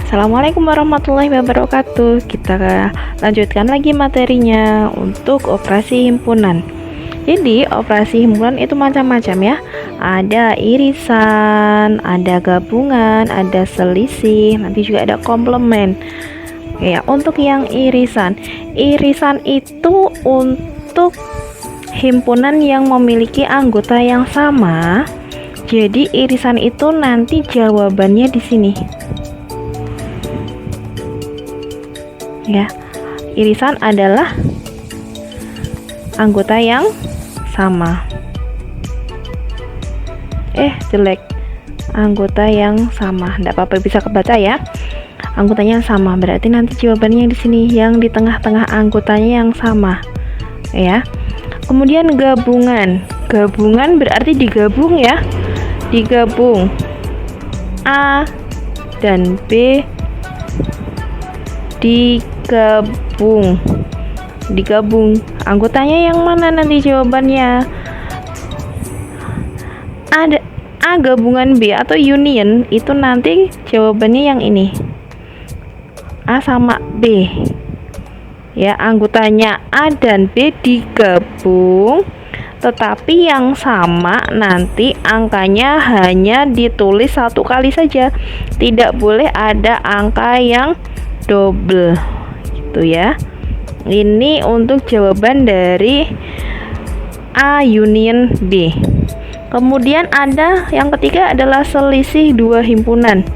Assalamualaikum warahmatullahi wabarakatuh. Kita lanjutkan lagi materinya untuk operasi himpunan. Jadi operasi himpunan itu macam-macam ya. Ada irisan, ada gabungan, ada selisih, nanti juga ada komplement. Ya, untuk yang irisan itu untuk himpunan yang memiliki anggota yang sama. Jadi irisan itu nanti jawabannya di sini. Ya, irisan adalah anggota yang sama. Jelek. Anggota yang sama. Enggak apa-apa, bisa kebaca ya. Anggotanya yang sama. Berarti nanti jawabannya di sini yang di tengah-tengah anggotanya yang sama. Ya. Kemudian gabungan. Gabungan berarti digabung ya. Digabung A dan B digabung anggotanya yang mana nanti jawabannya? Ada A gabungan B atau union, itu nanti jawabannya yang ini, A sama B ya. Anggotanya A dan B digabung, tetapi yang sama nanti angkanya hanya ditulis satu kali saja, tidak boleh ada angka yang double gitu ya. Ini untuk jawaban dari A union B. Kemudian ada yang ketiga adalah selisih dua himpunan.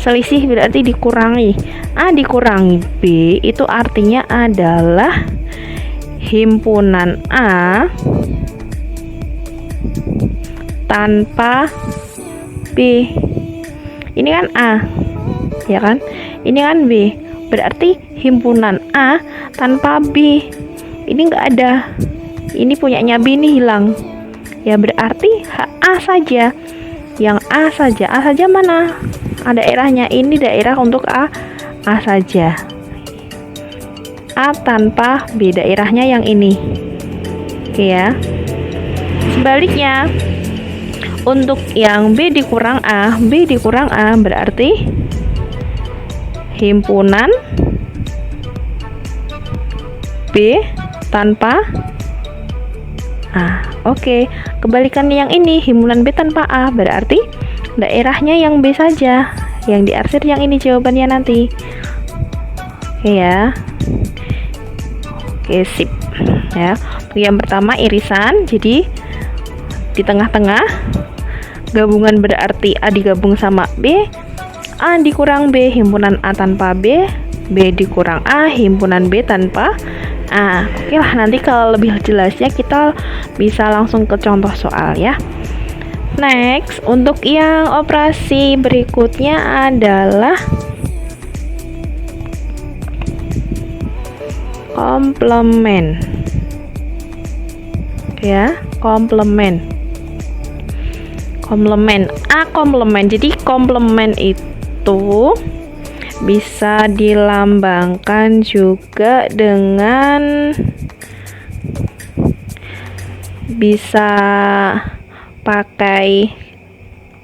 Selisih berarti dikurangi. A dikurangi B itu artinya adalah himpunan A tanpa B. Ini kan A ya kan, ini kan B, berarti himpunan A tanpa B ini enggak ada. Ini punyanya B ini hilang ya, berarti A saja, yang A saja. A saja mana? Ada daerahnya, ini daerah untuk A saja. A tanpa B, daerahnya yang ini. Oke ya. Sebaliknya untuk yang B dikurang A berarti himpunan B tanpa A. Oke, kebalikan yang ini, himpunan B tanpa A berarti daerahnya yang B saja, yang diarsir yang ini jawabannya nanti. Oke ya. Oke, sip ya. Yang pertama irisan, jadi di tengah-tengah. Gabungan berarti A digabung sama B, A dikurang B, himpunan A tanpa B, B dikurang A, himpunan B tanpa A. Oke lah, nanti kalau lebih jelasnya kita bisa langsung ke contoh soal ya. Next, untuk yang operasi berikutnya adalah komplement. Ya, komplement. A komplement. Jadi komplement itu bisa dilambangkan juga dengan, bisa pakai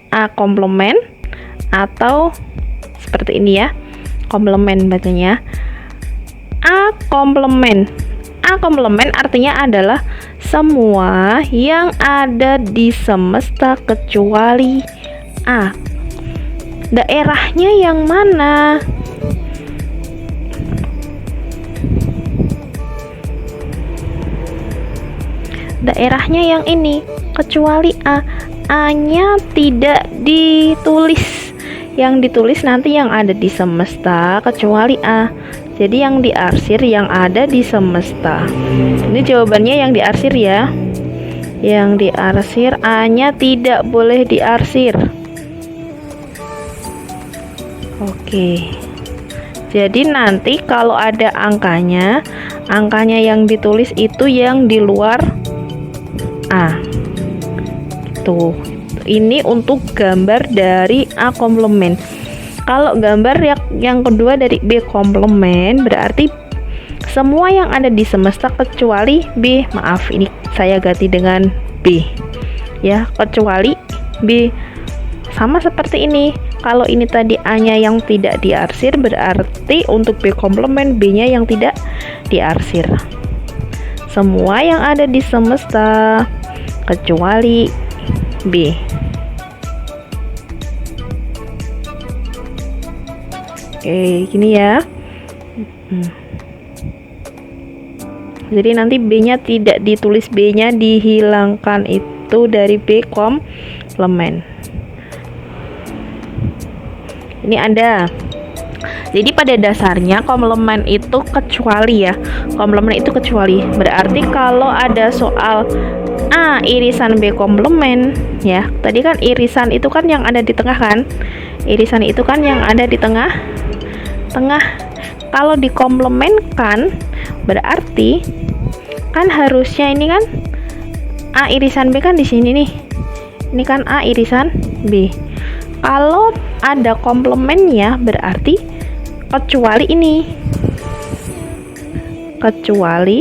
A komplement atau seperti ini ya, komplement bacanya. A komplement artinya adalah semua yang ada di semesta kecuali A. Daerahnya yang mana? Daerahnya yang ini, kecuali A. A-nya tidak ditulis. Yang ditulis nanti yang ada di semesta kecuali A. Jadi yang diarsir yang ada di semesta. Ini jawabannya yang diarsir ya. Yang diarsir, A-nya tidak boleh diarsir. Oke. Jadi nanti kalau ada angkanya yang ditulis itu yang di luar A. Tuh. Ini untuk gambar dari A komplement. Kalau gambar yang kedua dari B komplement berarti semua yang ada di semesta kecuali B. Maaf, ini saya ganti dengan B. Ya, kecuali B. sama seperti ini. Kalau ini tadi A-nya yang tidak diarsir, berarti untuk B komplement B-nya yang tidak diarsir. Semua yang ada di semesta kecuali B. Oke, gini ya. Jadi nanti B-nya tidak ditulis, B-nya dihilangkan, itu dari B komplement. Ini ada. Jadi pada dasarnya komplement itu kecuali ya. Komplement itu kecuali. Berarti kalau ada soal A irisan B komplement ya. Tadi kan irisan itu kan yang ada di tengah kan? Irisan itu kan yang ada di tengah. Kalau dikomplementkan berarti kan harusnya ini kan A irisan B kan di sini nih. Ini kan A irisan B. Kalau ada komplementnya berarti kecuali ini. Kecuali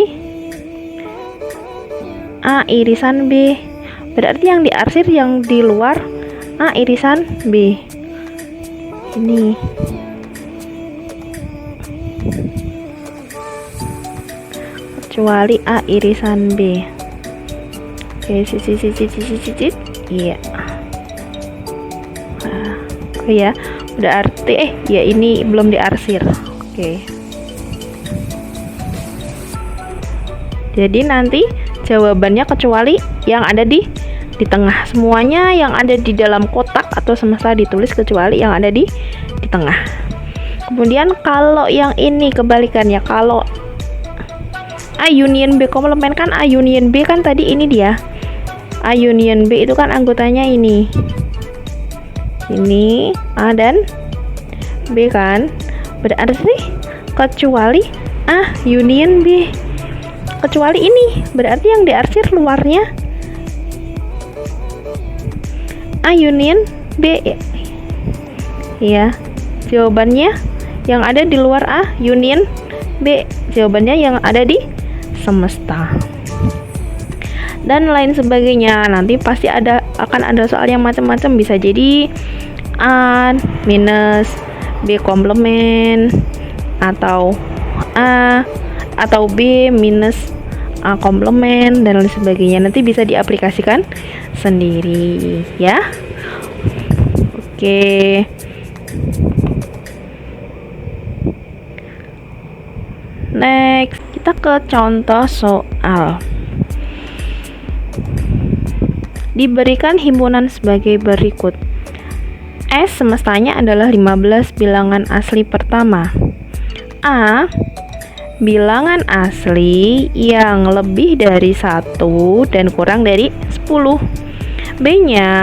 A irisan B. Berarti yang diarsir yang di luar A irisan B. Ini. Kecuali A irisan B. Oke, cicit. Iya. Ya, berarti ya ini belum diarsir. Oke. Jadi nanti jawabannya kecuali yang ada di tengah. Semuanya yang ada di dalam kotak atau semesta ditulis kecuali yang ada di tengah. Kemudian kalau yang ini kebalikannya, kalau A union B komplement kan A union B kan tadi ini dia. A union B itu kan anggotanya ini. Ini A dan B kan, berarti kecuali A union B. Kecuali ini berarti yang diarsir luarnya A union B ya. Jawabannya yang ada di luar A union B, jawabannya yang ada di semesta dan lain sebagainya. Nanti pasti akan ada soal yang macam-macam, bisa jadi A minus B komplement atau A atau B minus A komplement dan lain sebagainya. Nanti bisa diaplikasikan sendiri ya. Oke. Next, kita ke contoh soal. Diberikan himpunan sebagai berikut. S semestanya adalah 15 bilangan asli pertama. A bilangan asli yang lebih dari 1 dan kurang dari 10. B-nya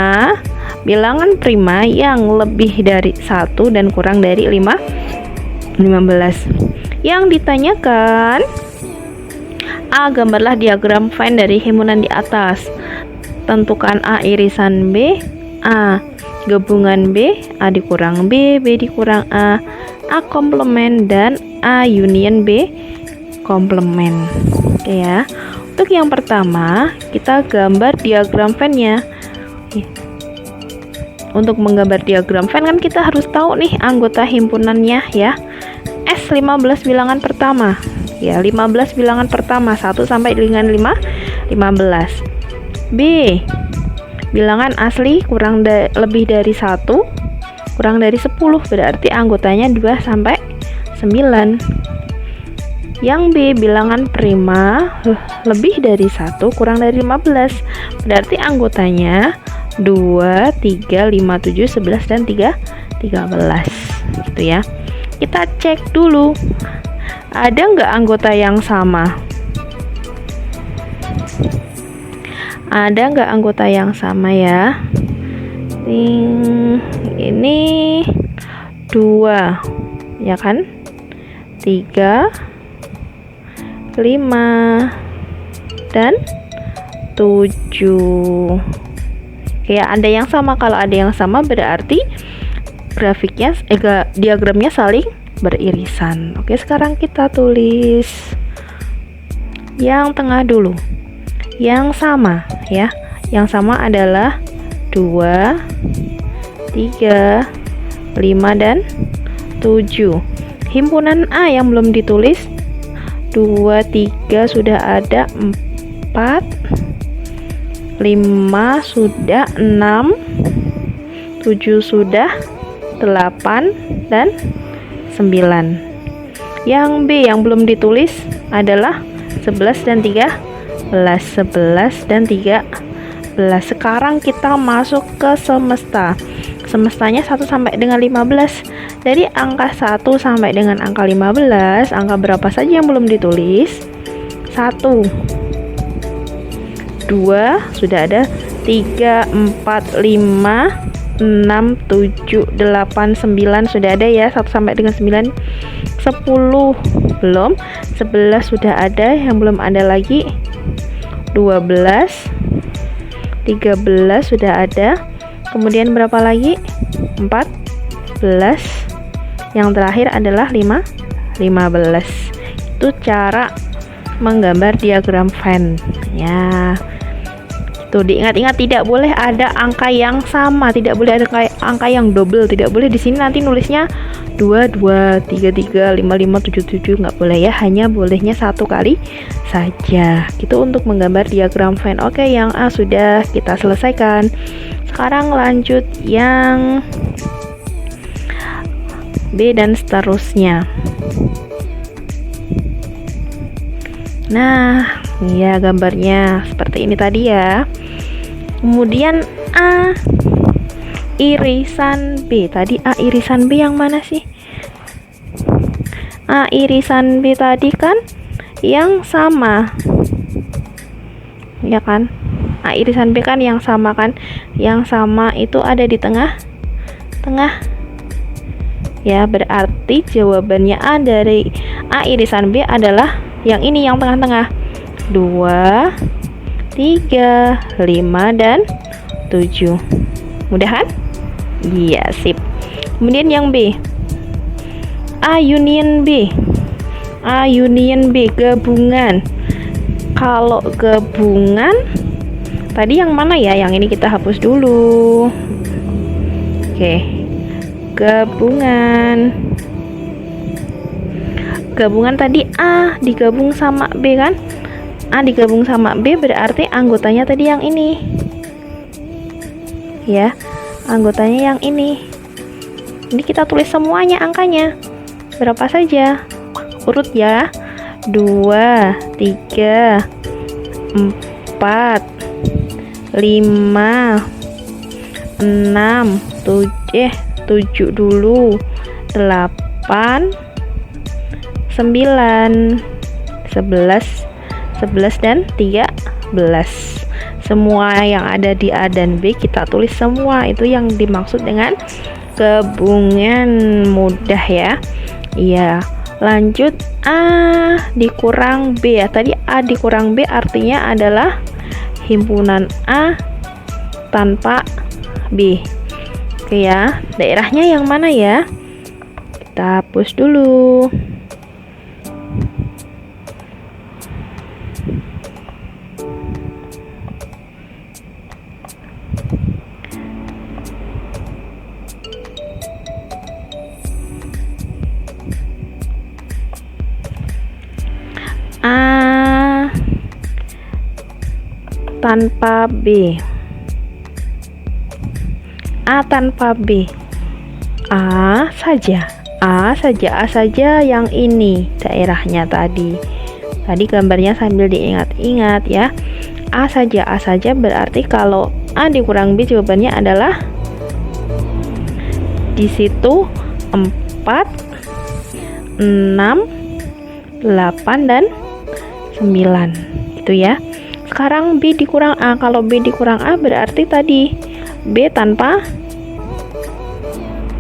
bilangan prima yang lebih dari 1 dan kurang dari 15. Yang ditanyakan A. Gambarlah diagram Venn dari himpunan di atas. Tentukan A irisan B, A gabungan B, A dikurang B, B dikurang A komplement, dan A union B komplement. Oke ya. Untuk yang pertama, kita gambar diagram Venn-nya. Untuk menggambar diagram Venn kan kita harus tahu nih anggota himpunannya ya. S 15 bilangan pertama. Ya, 15 bilangan pertama 1 sampai dengan 15. B bilangan asli lebih dari 1 kurang dari 10, berarti anggotanya 2 sampai 9. Yang B bilangan prima lebih dari 1 kurang dari 15, berarti anggotanya 2, 3, 5, 7, 11 dan 13 gitu ya. Kita cek dulu ada nggak anggota yang sama. Ada nggak anggota yang sama ya? Ini 2 ya kan, 3, 5 dan 7. Kayak ada yang sama. Kalau ada yang sama berarti grafiknya diagramnya saling beririsan. Oke, sekarang kita tulis yang tengah dulu. Yang sama ya. Yang sama adalah 2, 3, 5, dan 7. Himpunan A yang belum ditulis 2, 3 sudah ada, 4, 5 sudah, 6, 7 sudah, 8, dan 9. Yang B yang belum ditulis adalah 11 dan 13. 11 dan 13. Sekarang kita masuk ke semesta. Semestanya 1 sampai dengan 15. Dari angka 1 sampai dengan angka 15, angka berapa saja yang belum ditulis? 1, 2 sudah ada, 3, 4, 5, 6, 7, 8, 9 sudah ada ya, 1 sampai dengan 9. 10 belum, 11 sudah ada, yang belum ada lagi 12, 13 sudah ada, kemudian berapa lagi? 14, yang terakhir adalah 15. Itu cara menggambar diagram Venn ya. Tuh, diingat-ingat, tidak boleh ada angka yang sama, tidak boleh ada angka yang double, tidak boleh. Di sini nanti nulisnya 2, 2, 3, 3, 5, 5, 7, 7, nggak boleh ya, hanya bolehnya 1 kali saja. Itu untuk menggambar diagram Venn. Oke, yang A sudah kita selesaikan. Sekarang lanjut yang B dan seterusnya. Nah, ya gambarnya seperti ini tadi ya. Kemudian A irisan B. Tadi A irisan B yang mana sih? A irisan B tadi kan yang sama. Ya kan? A irisan B kan yang sama kan? Yang sama itu ada di tengah. Ya, berarti jawabannya A dari A irisan B adalah yang ini, yang tengah-tengah. 2, 3, 5, dan 7. Mudah kan? Iya, sip. Kemudian yang B, A union B. A union B, gabungan. Kalau gabungan tadi yang mana ya? Yang ini kita hapus dulu. Oke, gabungan. Gabungan tadi A digabung sama B kan? A digabung sama B berarti anggotanya tadi yang ini. Ya, anggotanya yang ini. Ini kita tulis semuanya angkanya. Berapa saja? Urut ya. 2, 3, 4, 5, 6, 7 dulu. 8, 9, 11 dan 13. Semua yang ada di A dan B kita tulis semua. Itu yang dimaksud dengan gabungan. Mudah ya. Iya. Lanjut A dikurang B ya. Tadi A dikurang B artinya adalah himpunan A tanpa B. Oke ya. Daerahnya yang mana ya? Kita hapus dulu. A tanpa B. A tanpa B. A saja yang ini daerahnya tadi. Tadi gambarnya sambil diingat-ingat ya. A saja berarti kalau A dikurang B jawabannya adalah di situ 4, 6, 8 dan 9 gitu ya. Sekarang B dikurang A. Kalau B dikurang A berarti tadi B tanpa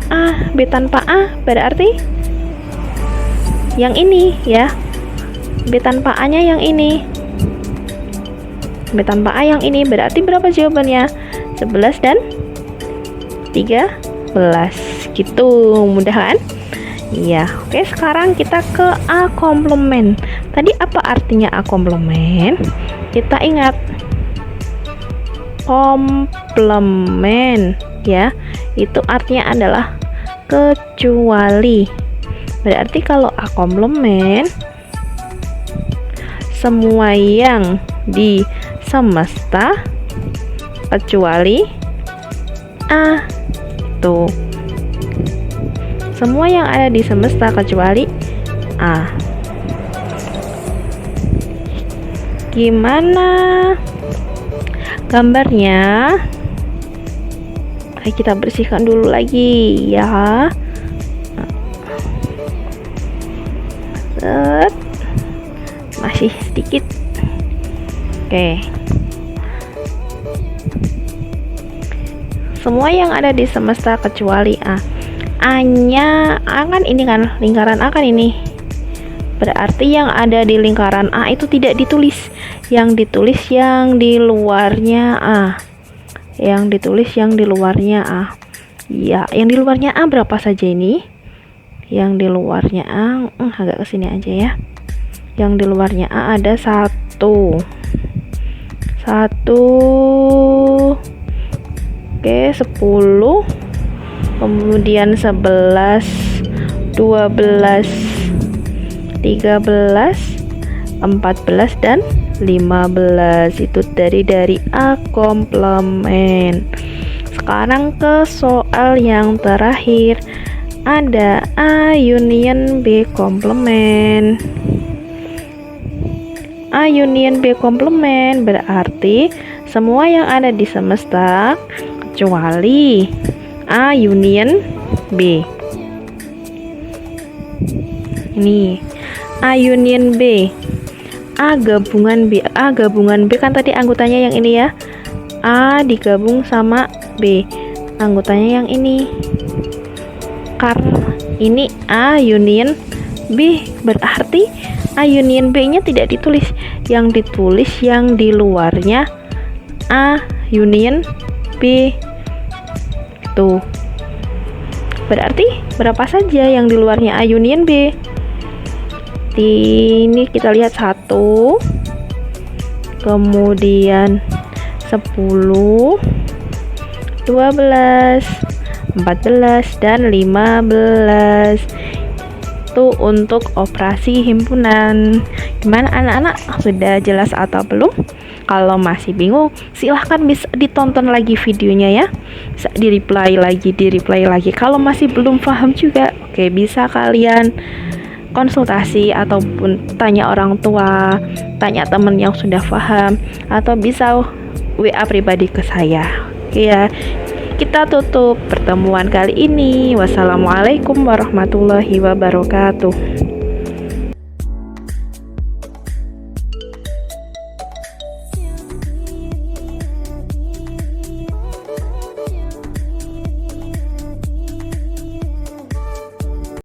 A. B tanpa A berarti yang ini ya. B tanpa A nya yang ini. B tanpa A yang ini berarti berapa jawabannya? 11 dan 13 gitu. Mudah kan? Iya. Oke, sekarang kita ke A komplement. Tadi apa artinya A komplement? Kita ingat komplement ya, itu artinya adalah kecuali. Berarti kalau A komplement, semua yang di semesta kecuali A. Tuh, semua yang ada di semesta kecuali A. Gimana gambarnya? Oke, kita bersihkan dulu lagi ya. Set. Masih sedikit. Oke. Semua yang ada di semesta kecuali A. A-nya, A kan ini kan, lingkaran A kan ini. Berarti yang ada di lingkaran A itu tidak ditulis. Yang ditulis yang di luarnya A. Yang ditulis yang di luarnya A. Ya, yang di luarnya A berapa saja ini? Yang di luarnya A, agak kesini aja ya. Yang di luarnya A ada 1. Oke, 10. Kemudian 11, 12, 13, 14 dan 15. Itu dari A komplement. Sekarang ke soal yang terakhir. Ada A union B komplement. A union B komplement berarti semua yang ada di semesta kecuali A union B. Ini A union B. A gabungan B. A gabungan B kan tadi anggotanya yang ini ya. A digabung sama B. Anggotanya yang ini. Karena ini A union B, berarti A union B-nya tidak ditulis. Yang ditulis yang di luarnya A union B. Tuh. Berarti berapa saja yang di luarnya A union B? Ini kita lihat 1, kemudian 10, 12, 14 dan 15. Itu untuk operasi himpunan. Gimana anak-anak, sudah jelas atau belum? Kalau masih bingung, silahkan bisa ditonton lagi videonya ya. Bisa di-reply lagi. Kalau masih belum paham juga, oke, bisa kalian konsultasi ataupun tanya orang tua, tanya teman yang sudah paham, atau bisa WA pribadi ke saya. Oke ya. Kita tutup pertemuan kali ini. Wassalamualaikum warahmatullahi wabarakatuh.